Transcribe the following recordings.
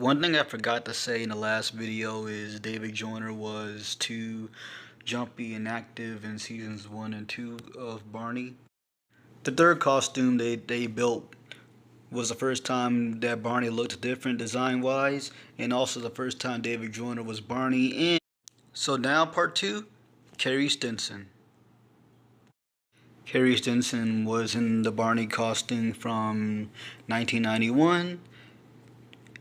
One thing I forgot to say in the last video is David Joyner was too jumpy and active in seasons 1 and 2 of Barney. The third costume they built was the first time that Barney looked different design-wise, and also the first time David Joyner was Barney. And so now part 2, Carrie Stinson. Carrie Stinson was in the Barney costume from 1991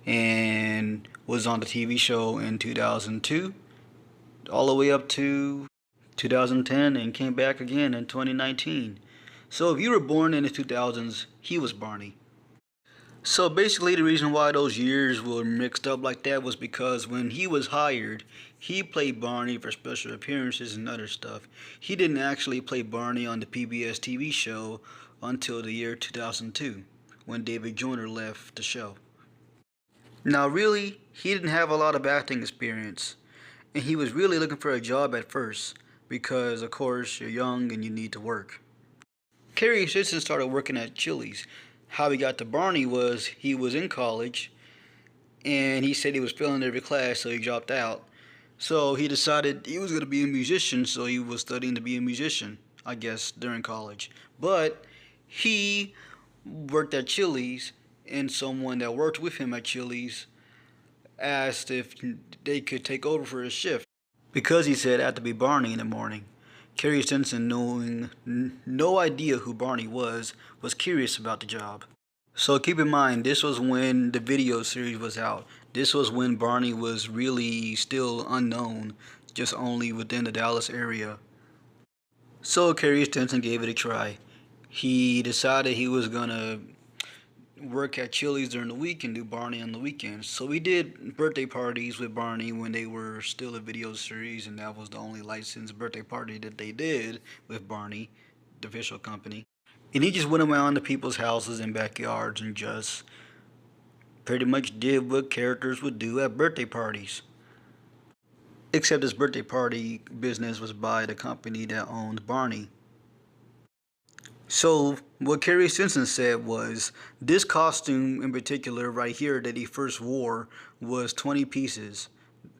and was on the TV show in 2002 all the way up to 2010 and came back again in 2019. So if you were born in the 2000s, he was Barney. So basically the reason why those years were mixed up like that was because when he was hired, he played Barney for special appearances and other stuff. He didn't actually play Barney on the PBS TV show until the year 2002 when David Joyner left the show. Now really, he didn't have a lot of acting experience, and he was really looking for a job at first because of course you're young and you need to work. Carey Stinson started working at Chili's. How he got to Barney was he was in college and he said he was failing every class, so he dropped out. So he decided he was going to be a musician, so he was studying to be a musician, I guess, during college. But he worked at Chili's, and someone that worked with him at Chili's asked if they could take over for his shift because he said it had to be Barney in the morning. Carey Stinson, knowing no idea who Barney was curious about the job. So keep in mind, this was when the video series was out. This was when Barney was really still unknown, just only within the Dallas area. So Carey Stinson gave it a try. He decided he was gonna work at Chili's during the week and do Barney on the weekends. So we did birthday parties with Barney when they were still a video series, and that was the only licensed birthday party that they did with Barney, the official company. And he just went around to people's houses and backyards and just pretty much did what characters would do at birthday parties. Except his birthday party business was by the company that owned Barney. So what Carey Stinson said was this costume in particular right here that he first wore was 20 pieces.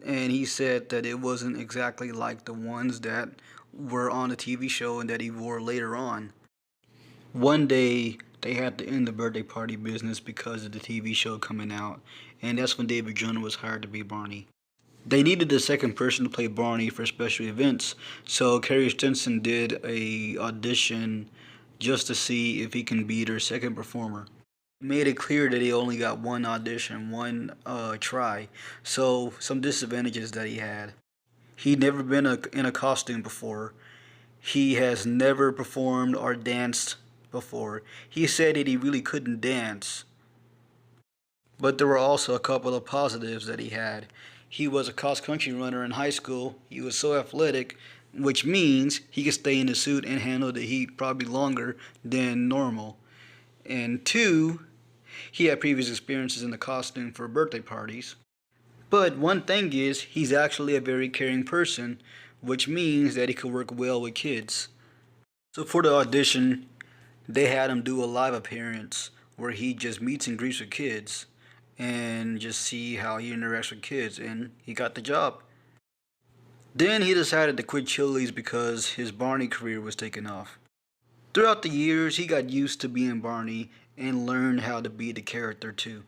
And he said that it wasn't exactly like the ones that were on the TV show and that he wore later on. One day they had to end the birthday party business because of the TV show coming out, and that's when David Joyner was hired to be Barney. They needed a second person to play Barney for special events, so Carey Stinson did a audition just to see if he can beat her second performer. He made it clear that he only got one audition, one try, so some disadvantages that he had. He'd never been in a costume before. He has never performed or danced before. He said that he really couldn't dance. But there were also a couple of positives that he had. He was a cross-country runner in high school. He was so athletic, which means he could stay in the suit and handle the heat probably longer than normal. And 2, he had previous experiences in the costume for birthday parties. But one thing is, he's actually a very caring person, which means that he could work well with kids. So for the audition, they had him do a live appearance where he just meets and greets with kids and just see how he interacts with kids, and he got the job. Then he decided to quit Chili's because his Barney career was taking off. Throughout the years, he got used to being Barney and learned how to be the character too.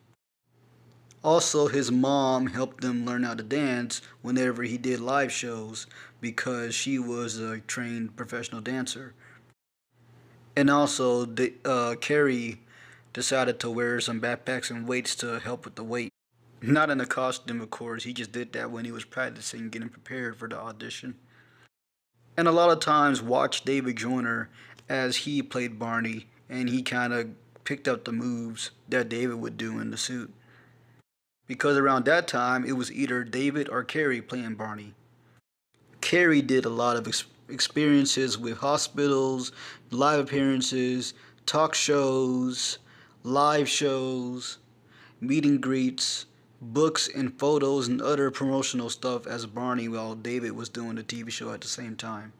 Also, his mom helped him learn how to dance whenever he did live shows because she was a trained professional dancer. And also, Carrie decided to wear some backpacks and weights to help with the weight. Not in a costume, of course. He just did that when he was practicing, getting prepared for the audition. And a lot of times watched David Joyner as he played Barney, and he kind of picked up the moves that David would do in the suit. Because around that time, it was either David or Carey playing Barney. Carey did a lot of experiences with hospitals, live appearances, talk shows, live shows, meet and greets, books and photos and other promotional stuff as Barney while David was doing the TV show at the same time.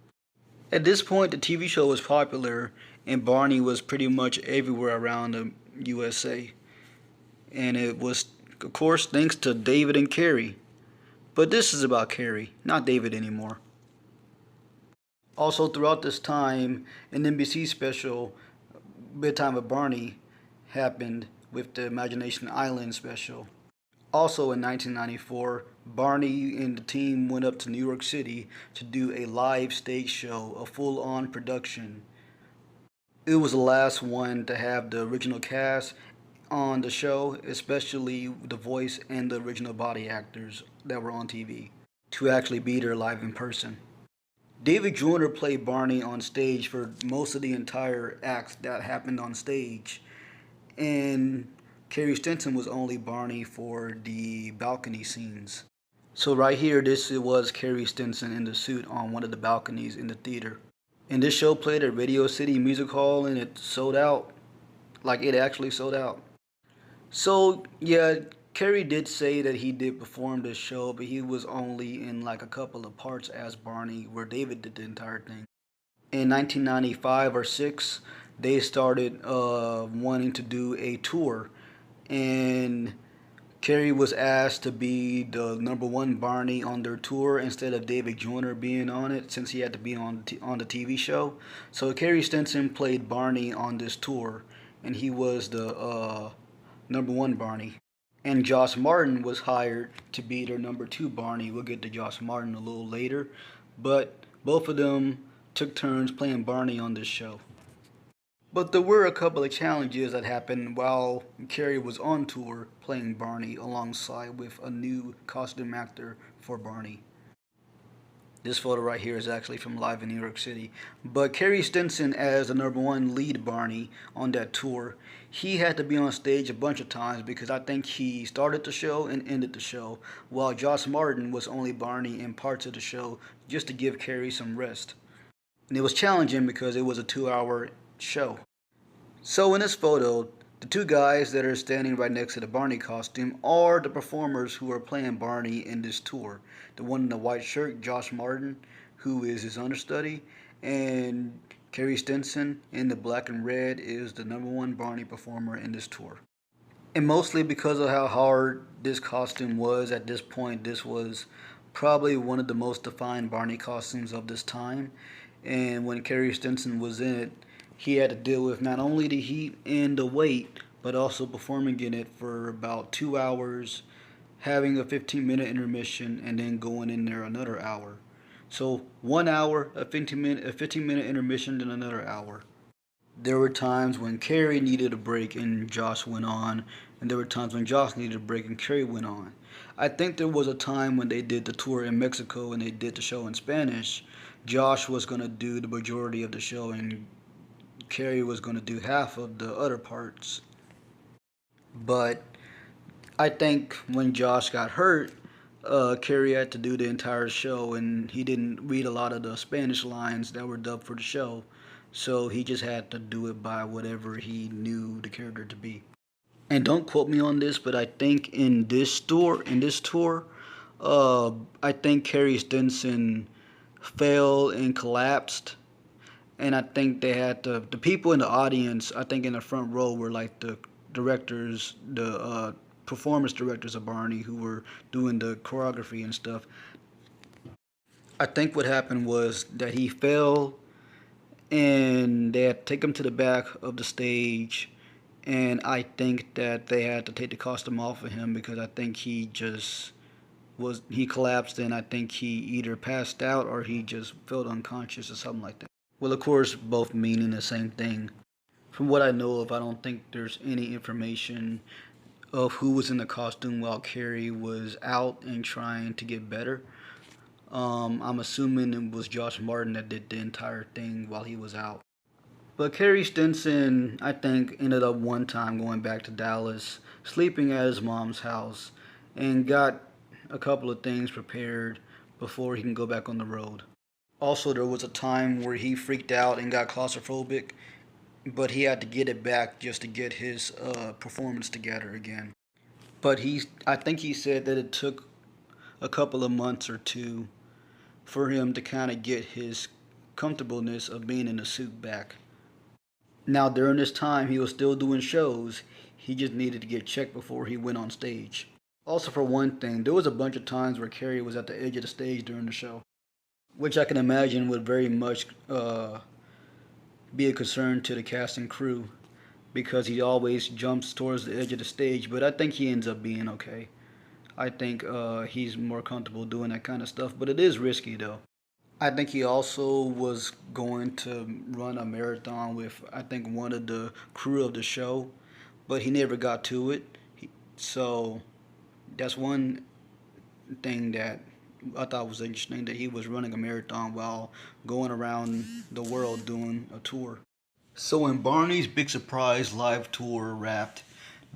At this point, the TV show was popular and Barney was pretty much everywhere around the USA. And it was Of course, thanks to David and Carrie. But this is about Carrie, not David anymore. Also, throughout this time, an NBC special, Bedtime with Barney, happened with the Imagination Island special. Also in 1994, Barney and the team went up to New York City to do a live stage show, a full on production. It was the last one to have the original cast on the show, especially the voice and the original body actors that were on TV, to actually be there live in person. David Joyner played Barney on stage for most of the entire acts that happened on stage, and Carrie Stinson was only Barney for the balcony scenes. So right here, this was Carrie Stinson in the suit on one of the balconies in the theater. And this show played at Radio City Music Hall, and it sold out. Like, it actually sold out. So yeah, Carey did say that he did perform this show, but he was only in like a couple of parts as Barney, where David did the entire thing. In 1995 or 6, they started wanting to do a tour, and Carey was asked to be the number one Barney on their tour instead of David Joyner being on it, since he had to be on the TV show. So Carey Stinson played Barney on this tour, and he was the number one Barney. And Josh Martin was hired to be their number two Barney. We'll get to Josh Martin a little later, but both of them took turns playing Barney on this show. But there were a couple of challenges that happened while Carey was on tour playing Barney alongside with a new costume actor for Barney. This photo right here is actually from live in New York City. But Carey Stinson, as the number one lead Barney on that tour, he had to be on stage a bunch of times because I think he started the show and ended the show, while Josh Martin was only Barney in parts of the show just to give Carey some rest. And it was challenging because it was a 2-hour show. So in this photo, the two guys that are standing right next to the Barney costume are the performers who are playing Barney in this tour. The one in the white shirt, Josh Martin, who is his understudy, and Carey Stinson in the black and red is the number one Barney performer in this tour. And mostly because of how hard this costume was at this point, this was probably one of the most defined Barney costumes of this time. And when Carey Stinson was in it, he had to deal with not only the heat and the weight, but also performing in it for about 2 hours, having a 15-minute intermission, and then going in there another hour. So 1 hour, a 15-minute intermission, then another hour. There were times when Carey needed a break and Josh went on, and there were times when Josh needed a break and Carey went on. I think there was a time when they did the tour in Mexico and they did the show in Spanish. Josh was going to do the majority of the show and Carey was going to do half of the other parts. But I think when Josh got hurt, Carey had to do the entire show, and he didn't read a lot of the Spanish lines that were dubbed for the show, so he just had to do it by whatever he knew the character to be. And don't quote me on this, but I think in this tour, I think Carey Stinson fell and collapsed. And I think they had the people in the audience, I think in the front row were like the directors, the performance directors of Barney who were doing the choreography and stuff. I think what happened was that he fell and they had to take him to the back of the stage. And I think that they had to take the costume off of him because I think he collapsed, and I think he either passed out or he just felt unconscious or something like that. Well, of course, both meaning the same thing. From what I know of, I don't think there's any information of who was in the costume while Carey was out and trying to get better. I'm assuming it was Josh Martin that did the entire thing while he was out. But Carey Stinson, I think, ended up one time going back to Dallas, sleeping at his mom's house, and got a couple of things prepared before he can go back on the road. Also, there was a time where he freaked out and got claustrophobic, but he had to get it back just to get his performance together again. But I think he said that it took a couple of months or two for him to kind of get his comfortableness of being in a suit back. Now, during this time, he was still doing shows. He just needed to get checked before he went on stage. Also, for one thing, there was a bunch of times where Carrie was at the edge of the stage during the show, which I can imagine would very much be a concern to the cast and crew because he always jumps towards the edge of the stage. But I think he ends up being okay. I think he's more comfortable doing that kind of stuff, but it is risky though. I think he also was going to run a marathon with I think one of the crew of the show, but he never got to it. So that's one thing that I thought was interesting that he was running a marathon while going around the world doing a tour. So when Barney's Big Surprise live tour wrapped,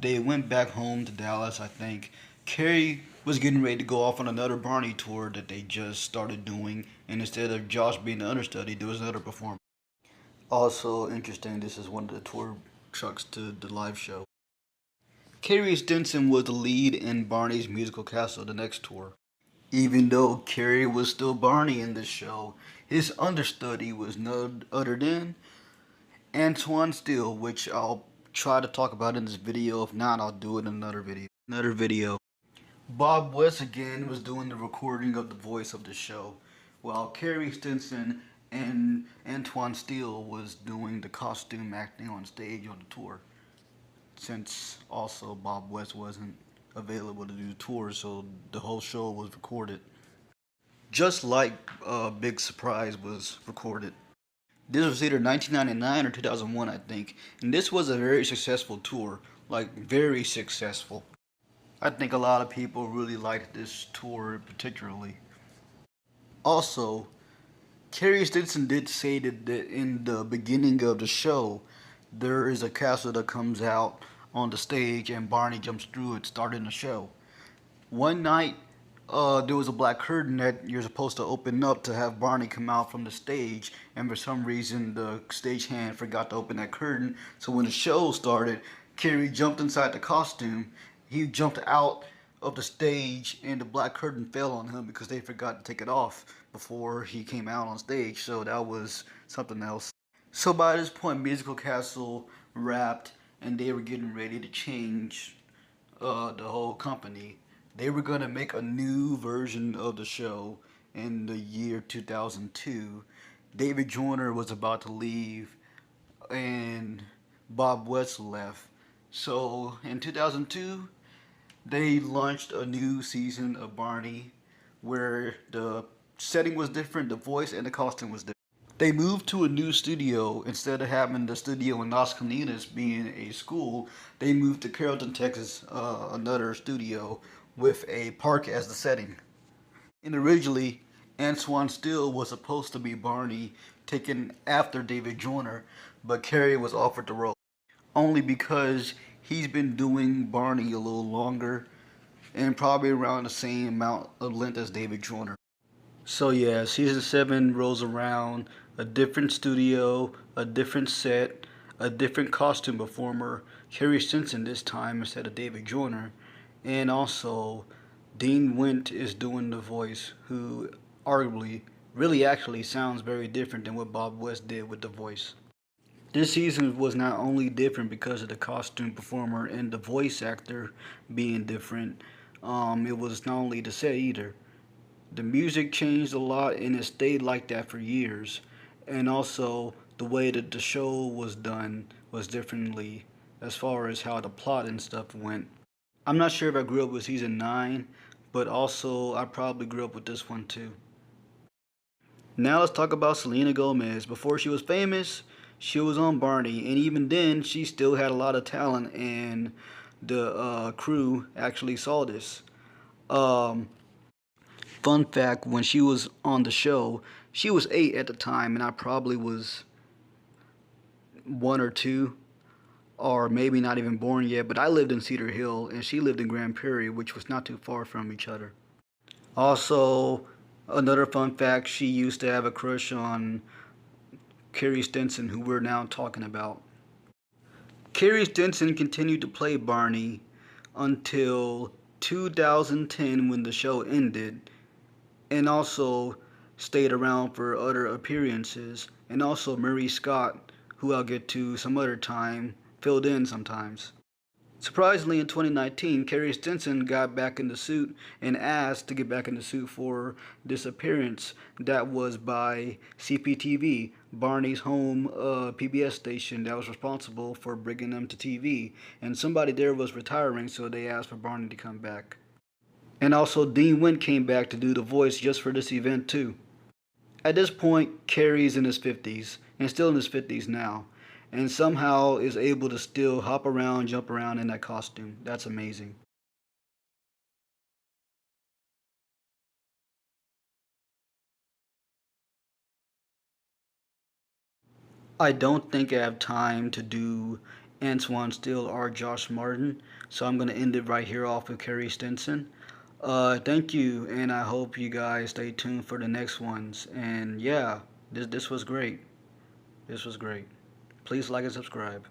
they went back home to Dallas, I think. Carrie was getting ready to go off on another Barney tour that they just started doing, and instead of Josh being the understudy, there was another performer. Also interesting, this is one of the tour trucks to the live show. Carrie Stinson was the lead in Barney's musical cast of the next tour. Even though Carrie was still Barney in this show, his understudy was none other than Antoine Steele, which I'll try to talk about in this video. If not, I'll do it in another video. Bob West again was doing the recording of the voice of the show, while Carrie Stinson and Antoine Steele was doing the costume acting on stage on the tour. Since also Bob West wasn't available to do the tour, so the whole show was recorded. Just like Big Surprise was recorded. This was either 1999 or 2001, I think, and this was a very successful tour, like very successful. I think a lot of people really liked this tour particularly. Also, Carrie Stinson did say that in the beginning of the show, there is a castle that comes out on the stage and Barney jumps through it, starting the show. One night, there was a black curtain that you're supposed to open up to have Barney come out from the stage, and for some reason the stagehand forgot to open that curtain. So when the show started, Carrie jumped inside the costume. He jumped out of the stage, and the black curtain fell on him because they forgot to take it off before he came out on stage. So that was something else. So by this point, Musical Castle wrapped, and they were getting ready to change the whole company. They were going to make a new version of the show in the year 2002. David Joyner was about to leave, and Bob West left. So in 2002, they launched a new season of Barney where the setting was different, the voice and the costume was different. They moved to a new studio. Instead of having the studio in Las Colinas being a school, they moved to Carrollton, Texas, another studio with a park as the setting. And originally, Antoine Steele was supposed to be Barney, taken after David Joyner, but Carey was offered the role. Only because he's been doing Barney a little longer and probably around the same amount of length as David Joyner. So yeah, season 7 rolls around, a different studio, a different set, a different costume performer, Carrie Stinson this time instead of David Joyner, and also Dean Wint is doing the voice, who arguably really actually sounds very different than what Bob West did with the voice. This season was not only different because of the costume performer and the voice actor being different, it was not only the set either. The music changed a lot and it stayed like that for years. And also, the way that the show was done was differently as far as how the plot and stuff went. I'm not sure if I grew up with season 9, but also I probably grew up with this one too. Now let's talk about Selena Gomez. Before she was famous, she was on Barney, and even then, she still had a lot of talent, and the crew actually saw this. Um, Fun fact, when she was on the show, she was 8 at the time, and I probably was 1 or 2, or maybe not even born yet, but I lived in Cedar Hill, and she lived in Grand Prairie, which was not too far from each other. Also, another fun fact, she used to have a crush on Carrie Stinson, who we're now talking about. Carrie Stinson continued to play Barney until 2010 when the show ended, and also stayed around for other appearances. And also Murray Scott, who I'll get to some other time, filled in sometimes. Surprisingly, in 2019, Carrie Stinson got back in the suit and asked to get back in the suit for this appearance that was by CPTV, Barney's home PBS station that was responsible for bringing them to TV. And somebody there was retiring, so they asked for Barney to come back. And also, Dean Wint came back to do the voice just for this event, too. At this point, Carey's in his 50s, and still in his 50s now, and somehow is able to still hop around, jump around in that costume. That's amazing. I don't think I have time to do Antoine Steele or Josh Martin, so I'm going to end it right here off with Carrie Stinson. Thank you, and I hope you guys stay tuned for the next ones. And yeah, this was great. This was great. Please like and subscribe.